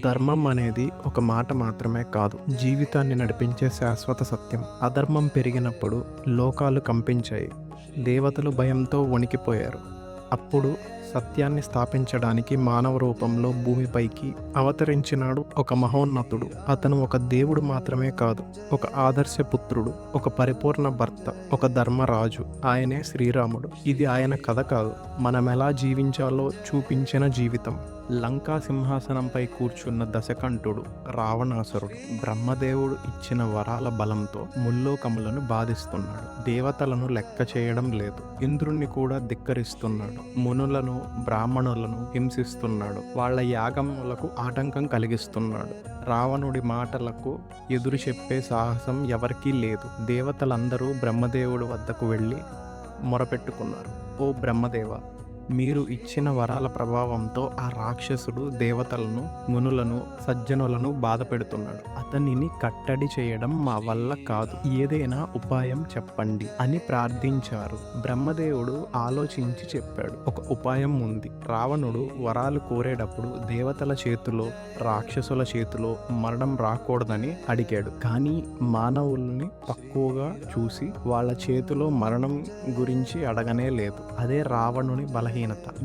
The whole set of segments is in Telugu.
ధర్మం అనేది ఒక మాట మాత్రమే కాదు, జీవితాన్ని నడిపించే శాశ్వత సత్యం. అధర్మం పెరిగినప్పుడు లోకాలు కంపించాయి, దేవతలు భయంతో వణికిపోయారు. అప్పుడు సత్యాన్ని స్థాపించడానికి మానవ రూపంలో భూమిపైకి అవతరించినాడు ఒక మహోన్నతుడు. అతను ఒక దేవుడు మాత్రమే కాదు, ఒక ఆదర్శ పుత్రుడు, ఒక పరిపూర్ణ భర్త, ఒక ధర్మరాజు. ఆయనే శ్రీరాముడు. ఇది ఆయన కథ కాదు, మనం ఎలా జీవించాలో చూపించిన జీవితం. లంకా సింహాసనంపై కూర్చున్న దశకంఠుడు రావణాసురుడు బ్రహ్మదేవుడు ఇచ్చిన వరాల బలంతో ముల్లోకములను బాధిస్తున్నాడు. దేవతలను లెక్క చేయడం లేదు, ఇంద్రుణ్ణి కూడా ధిక్కరిస్తున్నాడు. మునులను బ్రాహ్మణులను హింసిస్తున్నాడు, వాళ్ళ యాగములకు ఆటంకం కలిగిస్తున్నాడు. రావణుడి మాటలకు ఎదురు చెప్పే సాహసం ఎవరికీ లేదు. దేవతలందరూ బ్రహ్మదేవుడి వద్దకు వెళ్ళి మొరపెట్టుకున్నారు. ఓ బ్రహ్మదేవ, మీరు ఇచ్చిన వరాల ప్రభావంతో ఆ రాక్షసుడు దేవతలను, మునులను, సజ్జనులను బాధ పెడుతున్నాడు. అతనిని కట్టడి చేయడం మా వల్ల కాదు, ఏదైనా ఉపాయం చెప్పండి అని ప్రార్థించారు. బ్రహ్మదేవుడు ఆలోచించి చెప్పాడు, ఒక ఉపాయం ఉంది. రావణుడు వరాలు కోరేటప్పుడు దేవతల చేతిలో, రాక్షసుల చేతిలో మరణం రాకూడదని అడిగాడు. కానీ మానవుల్ని తక్కువగా చూసి వాళ్ళ చేతిలో మరణం గురించి అడగనే లేదు. అదే రావణుని బలహీనత.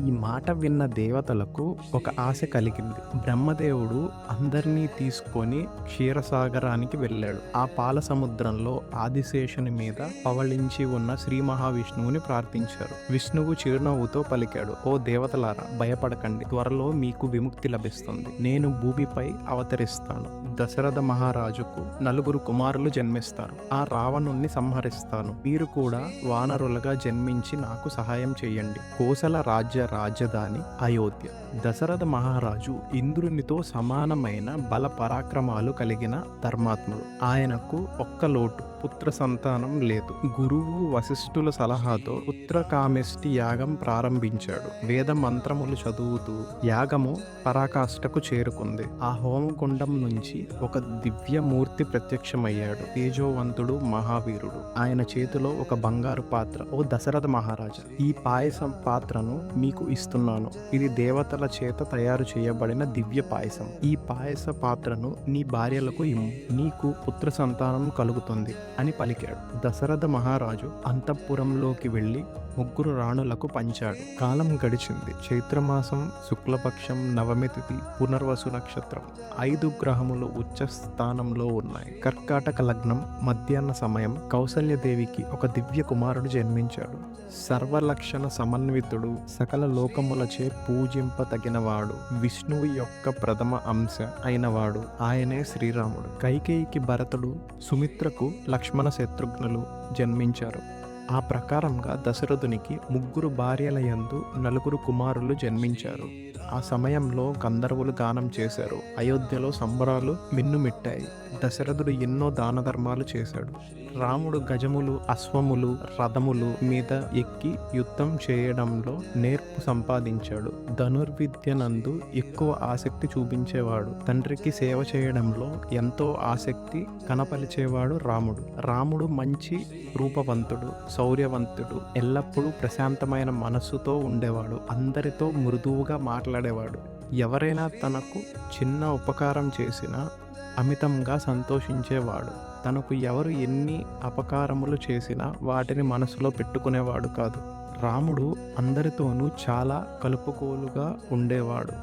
ఈ మాట విన్న దేవతలకు ఒక ఆశ కలిగింది. బ్రహ్మదేవుడు అందరినీ తీసుకొని క్షీరసాగరానికి వెళ్ళాడు. ఆ పాల సముద్రంలో ఆదిశేషుని మీద పవళించి ఉన్న శ్రీ మహావిష్ణువుని ప్రార్థించారు. విష్ణువు చిరునవ్వుతో పలికాడు, ఓ దేవతలారా, భయపడకండి, త్వరలో మీకు విముక్తి లభిస్తుంది. నేను భూమిపై అవతరిస్తాను. దశరథ మహారాజుకు 9 కుమారులు జన్మిస్తారు. ఆ రావణుణ్ణి సంహరిస్తాను. మీరు కూడా వానరులుగా జన్మించి నాకు సహాయం చేయండి. కోసల రాజ్య రాజధాని అయోధ్య. దశరథ మహారాజు ఇంద్రునితో సమానమైన బల పరాక్రమాలు కలిగిన ధర్మాత్ముడు. ఆయనకు ఒక్క లోటు, పుత్ర సంతానం లేదు. గురువు వశిష్ఠుల సలహాతో పుత్రకామేష్టి యాగం ప్రారంభించాడు. వేద మంత్రములు చదువుతూ యాగము పరాకాష్ఠకు చేరుకుంది. ఆ హోమకుండం నుంచి ఒక దివ్యమూర్తి ప్రత్యక్షమయ్యాడు. తేజోవంతుడు, మహావీరుడు. ఆయన చేతిలో ఒక బంగారు పాత్ర. ఓ దశరథ మహారాజా, ఈ పాయసం పాత్రను మీకు ఇస్తున్నాను. ఇది దేవతల చేత తయారు చేయబడిన దివ్య పాయసం. ఈ పాయస పాత్రను నీ భార్యలకు ఇమ్ము, నీకు పుత్ర సంతానం కలుగుతుంది అని పలికాడు. దశరథ మహారాజు అంతఃపురంలోకి వెళ్లి 3 రాణులకు పంచాడు. కాలం గడిచింది. చైత్రమాసం శుక్లపక్షం నవమి తిథి, పునర్వసు నక్షత్రం. 5 గ్రహములు ఉచ్చ స్థానంలో ఉన్నాయి. కర్కాటక లగ్నం, మధ్యాహ్న సమయం. కౌసల్యదేవికి ఒక దివ్య కుమారుడు జన్మించాడు. సర్వలక్షణ సమన్వితుడు, సకల లోకములచే పూజింపతగినవాడు, విష్ణువు యొక్క ప్రథమ అంశ అయినవాడు. ఆయనే శ్రీరాముడు. కైకేయికి భరతుడు, సుమిత్రకు లక్ష్మణ శత్రుఘ్నులు జన్మించారు. ఆ ప్రకారంగా దశరథునికి 3 భార్యల యందు 9 కుమారులు జన్మించారు. ఆ సమయంలో గంధర్వులు గానం చేశారు. అయోధ్యలో సంబరాలు మిన్నుమిట్టాయి. దశరథుడు ఎన్నో దాన ధర్మాలు చేశాడు. రాముడు గజములు, అశ్వములు, రథములు మీద ఎక్కి యుద్ధం చేయడంలో నేర్పు సంపాదించాడు. ధనుర్విద్యనందు ఎక్కువ ఆసక్తి చూపించేవాడు. తండ్రికి సేవ చేయడంలో ఎంతో ఆసక్తి కనపరిచేవాడు రాముడు. రాముడు మంచి రూపవంతుడు, శౌర్యవంతుడు, ఎల్లప్పుడూ ప్రశాంతమైన మనస్సుతో ఉండేవాడు. అందరితో మృదువుగా మాట్లాడేవాడు. ఎవరైనా తనకు చిన్న ఉపకారం చేసినా అమితంగా సంతోషించేవాడు. తనకు ఎవరు ఎన్ని అపకారములు చేసినా వాటిని మనసులో పెట్టుకునేవాడు కాదు. రాముడు అందరితోనూ చాలా కలుపుకోలుగా ఉండేవాడు.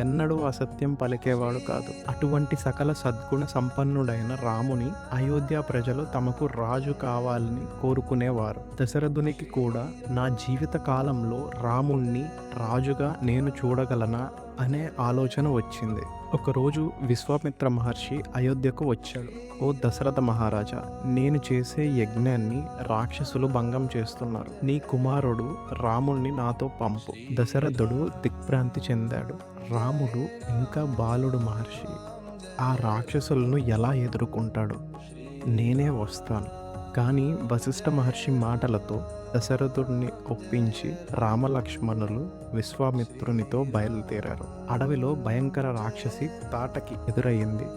ఎన్నడూ అసత్యం పలికేవాడు కాదు. అటువంటి సకల సద్గుణ సంపన్నుడైన రాముని అయోధ్య ప్రజలు తమకు రాజు కావాలని కోరుకునేవారు. దశరథునికి కూడా నా జీవిత కాలంలో రాముణ్ణి రాజుగా నేను చూడగలనా అనే ఆలోచన వచ్చింది. ఒకరోజు విశ్వామిత్ర మహర్షి అయోధ్యకు వచ్చాడు. ఓ దశరథ మహారాజా, నేను చేసే యజ్ఞాన్ని రాక్షసులు భంగం చేస్తున్నారు. నీ కుమారుడు రాముణ్ణి నాతో పంపు. దశరథుడు దిగ్భ్రాంతి చెందాడు. రాముడు ఇంకా బాలుడు మహర్షి, ఆ రాక్షసులను ఎలా ఎదుర్కొంటాడు? నేనే వస్తాను. కానీ వశిష్ఠ మహర్షి మాటలతో దశరథుడిని ఒప్పించి రామలక్ష్మణులు విశ్వామిత్రునితో బయలుదేరారు. అడవిలో భయంకర రాక్షసి తాటకి ఎదురయ్యింది.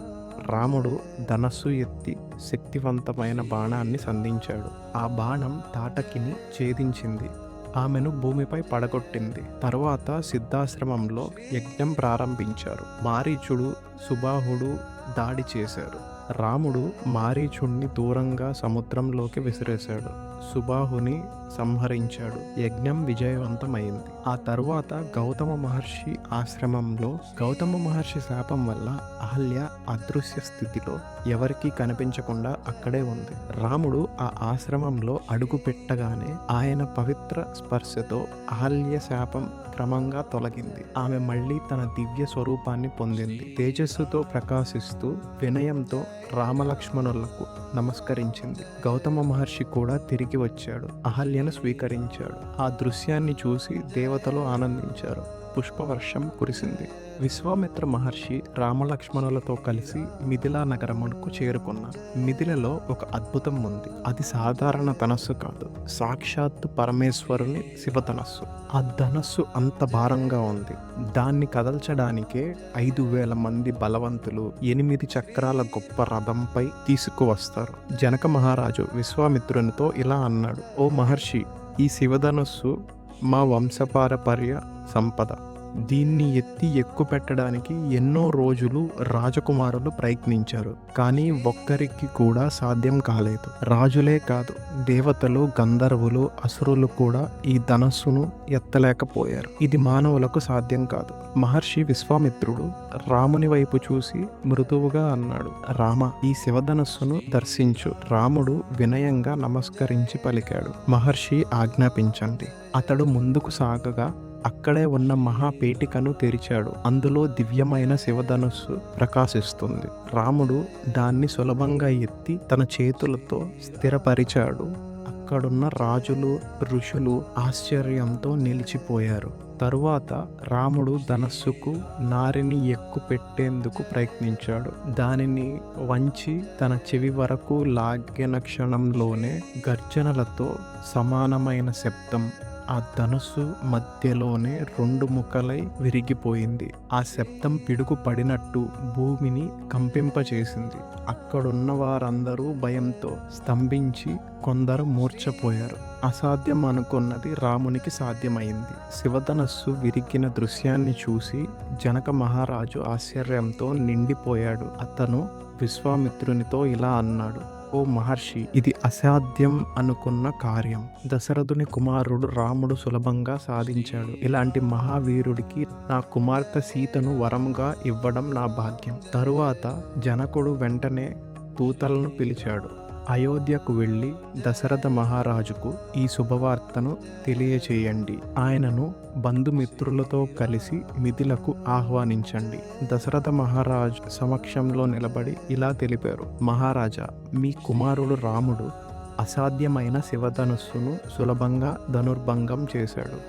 రాముడు ధనస్సు ఎత్తి శక్తివంతమైన బాణాన్ని సంధించాడు. ఆ బాణం తాటకిని ఛేదించింది. ఆమెను భూమిపై పడగొట్టింది. తరువాత సిద్ధాశ్రమంలో యజ్ఞం ప్రారంభించారు. మారీచుడు, సుబాహుడు దాడి చేశారు. రాముడు మారీచుణ్ణి దూరంగా సముద్రంలోకి విసిరేశాడు. సుబాహుని సంహరించాడు. యజ్ఞం విజయవంతమైంది. ఆ తరువాత గౌతమ మహర్షి ఆశ్రమంలో గౌతమ మహర్షి శాపం వల్ల అహల్య అదృశ్య స్థితిలో ఎవరికీ కనిపించకుండా అక్కడే ఉంది. రాముడు ఆ ఆశ్రమంలో అడుగు పెట్టగానే ఆయన పవిత్ర స్పర్శతో అహల్య శాపం క్రమంగా తొలగింది. ఆమె మళ్ళీ తన దివ్య స్వరూపాన్ని పొందింది. తేజస్సుతో ప్రకాశిస్తూ వినయంతో రామలక్ష్మణులకు నమస్కరించింది. గౌతమ మహర్షి కూడా తిరిగి వచ్చాడు. అహల్యను స్వీకరించాడు. ఆ దృశ్యాన్ని చూసి దేవతలు ఆనందించారు. పుష్పవర్షం కురిసింది. విశ్వామిత్ర మహర్షి రామలక్ష్మణులతో కలిసి మిథిలా నగరమునకు చేరుకున్నారు. మిథిలలో ఒక అద్భుతం ఉంది. అది సాధారణ ధనస్సు కాదు, సాక్షాత్తు పరమేశ్వరుని శివధనస్సు. ఆ ధనస్సు అంత భారంగా ఉంది. దాన్ని కదల్చడానికే 5,000 మంది బలవంతులు 8 చక్రాల గొప్ప రథంపై తీసుకువస్తారు. జనక మహారాజు విశ్వామిత్రునితో ఇలా అన్నాడు: ఓ మహర్షి, ఈ శివధనస్సు మా వంశపారపర్య సంపద. దీన్ని ఎత్తి ఎక్కుపెట్టడానికి ఎన్నో రోజులు రాజకుమారులు ప్రయత్నించారు. కానీ ఒక్కరికి కూడా సాధ్యం కాలేదు. రాజులే కాదు, దేవతలు, గంధర్వులు, అసురులు కూడా ఈ ధనస్సును ఎత్తలేకపోయారు. ఇది మానవులకు సాధ్యం కాదు. మహర్షి విశ్వామిత్రుడు రాముని వైపు చూసి మృదువుగా అన్నాడు: రామ, ఈ శివధనస్సును దర్శించు. రాముడు వినయంగా నమస్కరించి పలికాడు: మహర్షి, ఆజ్ఞాపించండి. అతడు ముందుకు సాగగా అక్కడే ఉన్న మహాపేటికను తెరిచాడు. అందులో దివ్యమైన శివధనుస్సు ప్రకాశిస్తుంది. రాముడు దాన్ని సులభంగా ఎత్తి తన చేతులతో స్థిరపరిచాడు. అక్కడున్న రాజులు, ఋషులు ఆశ్చర్యంతో నిలిచిపోయారు. తరువాత రాముడు ధనస్సుకు నారిని ఎక్కుపెట్టేందుకు ప్రయత్నించాడు. దానిని వంచి తన చెవి వరకు లాగిన క్షణంలోనే గర్జనలతో సమానమైన శబ్దం ఆ ధనుస్సు మధ్యలోనే 2 ముక్కలై విరిగిపోయింది. ఆ శబ్దం పిడుగు పడినట్టు భూమిని కంపింపచేసింది. అక్కడున్న వారందరూ భయంతో స్తంభించి కొందరు మూర్ఛపోయారు. అసాధ్యం అనుకున్నది రామునికి సాధ్యమైంది. శివధనస్సు విరిగిన దృశ్యాన్ని చూసి జనక మహారాజు ఆశ్చర్యంతో నిండిపోయాడు. అతను విశ్వామిత్రునితో ఇలా అన్నాడు: ఓ మహర్షి, ఇది అసాధ్యం అనుకున్న కార్యం దశరథుని కుమారుడు రాముడు సులభంగా సాధించాడు. ఇలాంటి మహావీరుడికి నా కుమార్తె సీతను వరముగా ఇవ్వడం నా భాగ్యం. తరువాత జనకుడు వెంటనే దూతలను పిలిచాడు. అయోధ్యకు వెళ్ళి దశరథ మహారాజుకు ఈ శుభవార్తను తెలియచేయండి. ఆయనను బంధుమిత్రులతో కలిసి మిథిలకు ఆహ్వానించండి. దశరథ మహారాజు సమక్షంలో నిలబడి ఇలా తెలిపారు: మహారాజా, మీ కుమారుడు రాముడు అసాధ్యమైన శివధనుస్సును సులభంగా ధనుర్భంగం చేశాడు.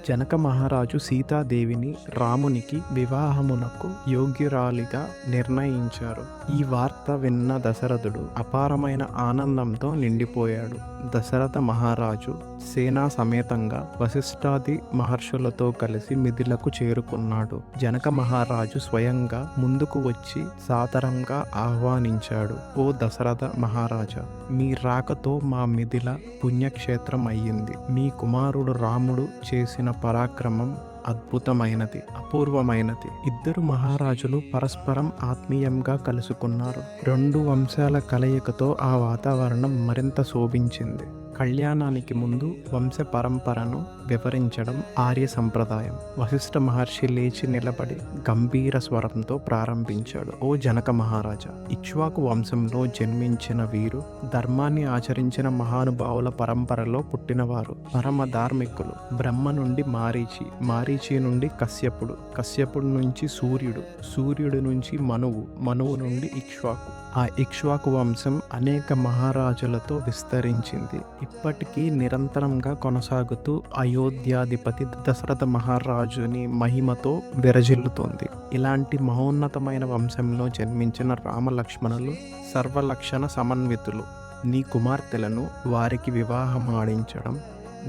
జనక మహారాజు సీతాదేవిని రామునికి వివాహమునకు యోగ్యురాలిగా నిర్ణయించారు. ఈ వార్త విన్న దశరథుడు అపారమైన ఆనందంతో నిండిపోయాడు. దశరథ మహారాజు సేనా సమేతంగా వశిష్ఠాది మహర్షులతో కలిసి మిథిలకు చేరుకున్నాడు. జనక మహారాజు స్వయంగా ముందుకు వచ్చి సాదరంగా ఆహ్వానించాడు. ఓ దశరథ మహారాజా, మీ రాకతో మా మిథిల పుణ్యక్షేత్రం అయ్యింది. మీ కుమారుడు రాముడు చేసిన పరాక్రమం అద్భుతమైనది, అపూర్వమైనది. ఇద్దరు మహారాజులు పరస్పరం ఆత్మీయంగా కలుసుకున్నారు. 2 వంశాల కలయికతో ఆ వాతావరణం మరింత శోభించింది. కళ్యాణానికి ముందు వంశ పరంపరను వివరించడం ఆర్య సంప్రదాయం. వశిష్ఠ మహర్షి లేచి నిలబడి గంభీర స్వరంతో ప్రారంభించాడు: ఓ జనక మహారాజా, ఇక్ష్వాకు వంశంలో జన్మించిన వీరు ధర్మాన్ని ఆచరించిన మహానుభావుల పరంపరలో పుట్టినవారు. పరమ ధార్మికులు. బ్రహ్మ నుండి మారీచి, మారీచి నుండి కశ్యపుడు, కశ్యపుడు నుంచి సూర్యుడు, సూర్యుడి నుంచి మనువు, మనువు నుండి ఇక్ష్వాకు. ఆ ఇక్ష్వాకు వంశం అనేక మహారాజులతో విస్తరించింది. ఇప్పటికీ నిరంతరంగా కొనసాగుతూ అయోధ్యాధిపతి దశరథ మహారాజుని మహిమతో విరజిల్లుతోంది. ఇలాంటి మహోన్నతమైన వంశంలో జన్మించిన రామలక్ష్మణులు సర్వలక్షణ సమన్వితులు. నీ కుమార్తెలను వారికి వివాహమాడించడం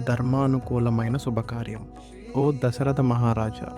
ధర్మానుకూలమైన శుభకార్యం. ఓ దశరథ మహారాజా,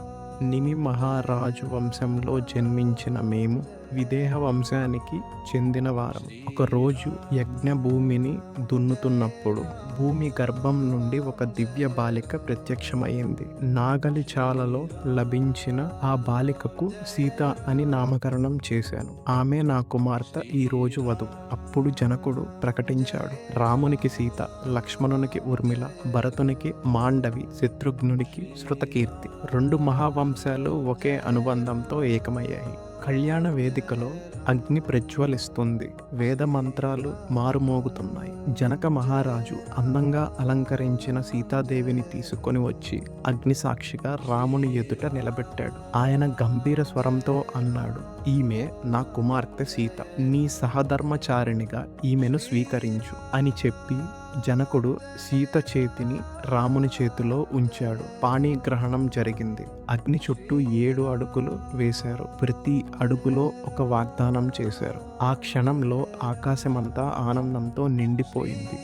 నిమి మహారాజు వంశంలో జన్మించిన మేము విదేహ వంశానికి చెందిన వారం. ఒకరోజు యజ్ఞ భూమిని దున్నుతున్నప్పుడు భూమి గర్భం నుండి ఒక దివ్య బాలిక ప్రత్యక్షమైంది. నాగలి చాలలో లభించిన ఆ బాలికకు సీత అని నామకరణం చేశాను. ఆమె నా కుమార్తె ఈ రోజు వధువు. అప్పుడు జనకుడు ప్రకటించాడు, రామునికి సీత, లక్ష్మణునికి ఊర్మిళ, భరతునికి మాండవి, శత్రుఘ్నునికి శృతకీర్తి. 2 మహావంశాలు ఒకే అనుబంధంతో ఏకమయ్యాయి. కళ్యాణ వేదికలో అగ్ని ప్రజ్వలిస్తుంది. వేద మంత్రాలు మారుమోగుతున్నాయి. జనక మహారాజు అందంగా అలంకరించిన సీతాదేవిని తీసుకొని వచ్చి అగ్ని సాక్షిగా రాముని ఎదుట నిలబెట్టాడు. ఆయన గంభీర స్వరంతో అన్నాడు, ఈమె నా కుమార్తె సీత. నీ సహధర్మచారిణిగా ఈమెను స్వీకరించు అని చెప్పి జనకుడు సీత చేతిని రాముని చేతిలో ఉంచాడు. పాణిగ్రహణం జరిగింది. అగ్ని చుట్టూ 7 అడుగులు వేశారు. ప్రతి అడుగులో ఒక వాగ్దానం చేశారు. ఆ క్షణంలో ఆకాశమంతా ఆనందంతో నిండిపోయింది.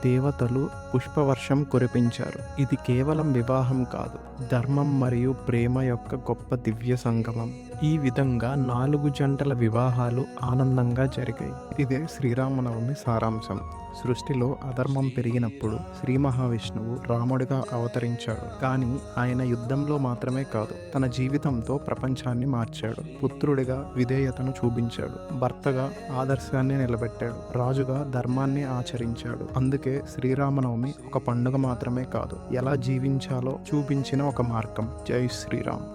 దేవతలు పుష్పవర్షం కురిపించారు. ఇది కేవలం వివాహం కాదు, ధర్మం మరియు ప్రేమ యొక్క గొప్ప దివ్య సంగమం. ఈ విధంగా 4 జంటల వివాహాలు ఆనందంగా జరిగాయి. ఇదే శ్రీరామనవమి సారాంశం. సృష్టిలో అధర్మం పెరిగినప్పుడు శ్రీ మహావిష్ణువు రాముడిగా అవతరించాడు. కానీ ఆయన యుద్ధంలో మాత్రమే కాదు, తన జీవితంతో ప్రపంచాన్ని మార్చాడు. పుత్రుడిగా విధేయతను చూపించాడు. భర్తగా ఆదర్శాన్ని నిలబెట్టాడు. రాజుగా ధర్మాన్ని ఆచరించాడు. అందుకే శ్రీరామనవమి ఒక పండుగ మాత్రమే కాదు, ఎలా జీవించాలో చూపించిన ఒక మార్గం. జై శ్రీరామ్.